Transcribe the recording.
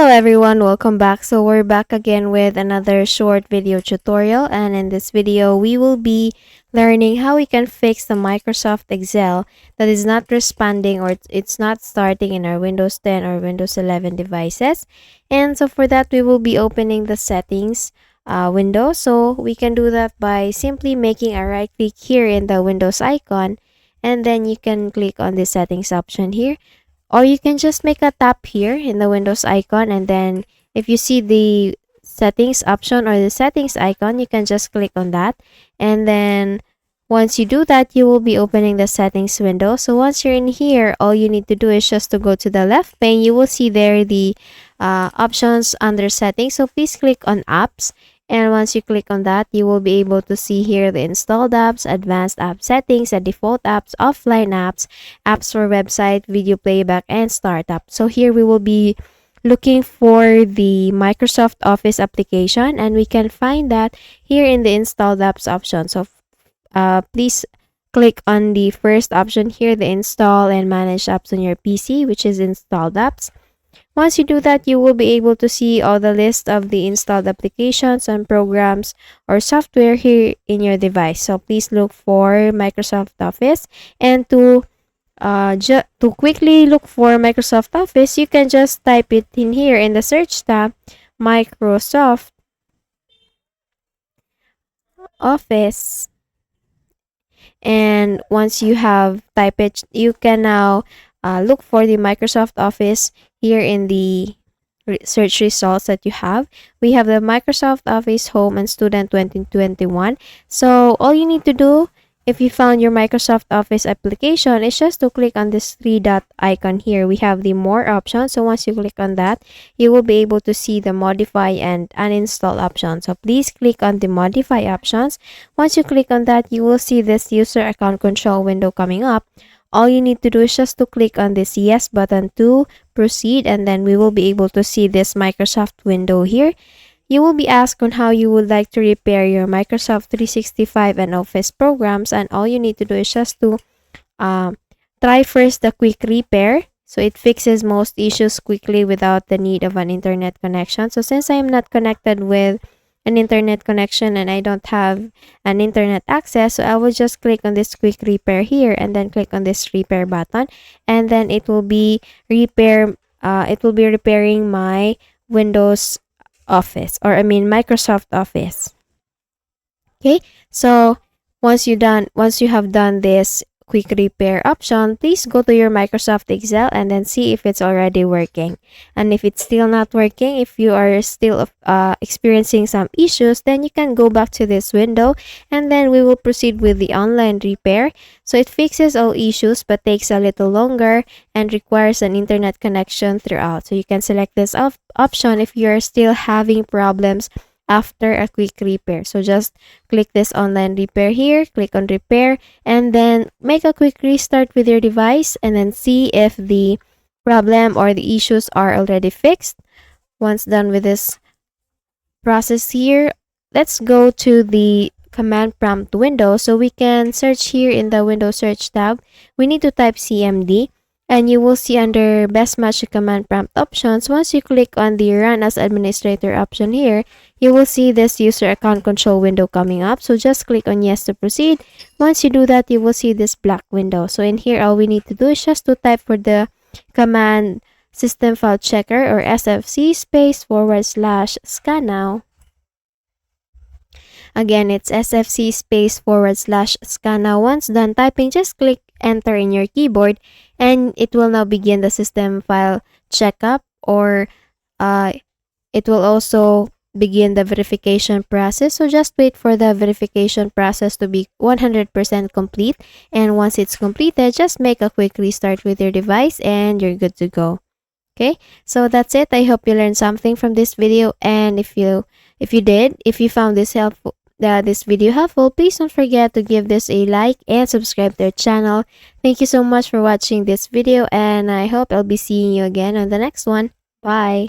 Hello everyone, welcome back. So we're back again with another short video tutorial, and in this video we will be learning how we can fix the Microsoft Excel that is not responding or it's not starting in our Windows 10 or Windows 11 devices. And so for that we will be opening the settings window. So we can do that by simply making a right click here in the Windows icon, and then you can click on the settings option here. Or you can just make a tap here in the Windows icon, and then if you see the settings option or the settings icon, you can just click on that. And then once you do that, you will be opening the settings window. So once you're in here, all you need to do is just to go to the left pane. You will see there the options under settings. So please click on apps. And once you click on that, you will be able to see here the installed apps, advanced app settings, the default apps, offline apps, apps for website, video playback, and startup. So here we will be looking for the Microsoft Office application, and we can find that here in the installed apps option. So please click on the first option here, the install and manage apps on your PC, which is installed apps. Once you do that, you will be able to see all the list of the installed applications and programs or software here in your device. So please look for Microsoft Office, and to quickly look for Microsoft Office, you can just type it in here in the search tab, Microsoft Office. And once you have typed it, you can now look for the Microsoft Office here in the search results that you have. We have the Microsoft Office Home and Student 2021. So all you need to do, if you found your Microsoft Office application, is just to click on this three dot icon here. We have the more options. So once you click on that, you will be able to see the modify and uninstall options. So please click on the modify options. Once you click on that, you will see this user account control window coming up. All you need to do is just to click on this yes button to proceed, and then we will be able to see this Microsoft window here. You will be asked on how you would like to repair your Microsoft 365 and Office programs, and all you need to do is just to try first the quick repair. So it fixes most issues quickly without the need of an internet connection. So since I am not connected with an internet connection and I don't have an internet access, so I will just click on this quick repair here and then click on this repair button, and then it will be repairing my Windows Office, or I mean Microsoft Office. Okay, so once you have done this quick repair option, please go to your Microsoft Excel and then see if it's already working. And if it's still not working, if you are still experiencing some issues, then you can go back to this window, and then we will proceed with the online repair. So it fixes all issues but takes a little longer and requires an internet connection throughout. So you can select this option if you are still having problems after a quick repair. So just click this online repair here, click on repair, and then make a quick restart with your device, and then see if the problem or the issues are already fixed. Once done with this process here, let's go to the command prompt window. So we can search here in the Windows search tab. We need to type CMD, and you will see under best match to command prompt options. Once you click on the run as administrator option here, you will see this user account control window coming up. So just click on yes to proceed. Once you do that, you will see this black window. So in here, all we need to do is just to type for the command system file checker, or SFC /scannow. Again, it's SFC /scannow. Once done typing, just click enter in your keyboard, and it will now begin the system file checkup, or it will also begin the verification process. So just wait for the verification process to be 100% complete, and once it's completed, just make a quick restart with your device and you're good to go. Okay, so that's it. I hope you learned something from this video, and if you found this video helpful, please don't forget to give this a like and subscribe to our channel. Thank you so much for watching this video, and I hope I'll be seeing you again on the next one. Bye.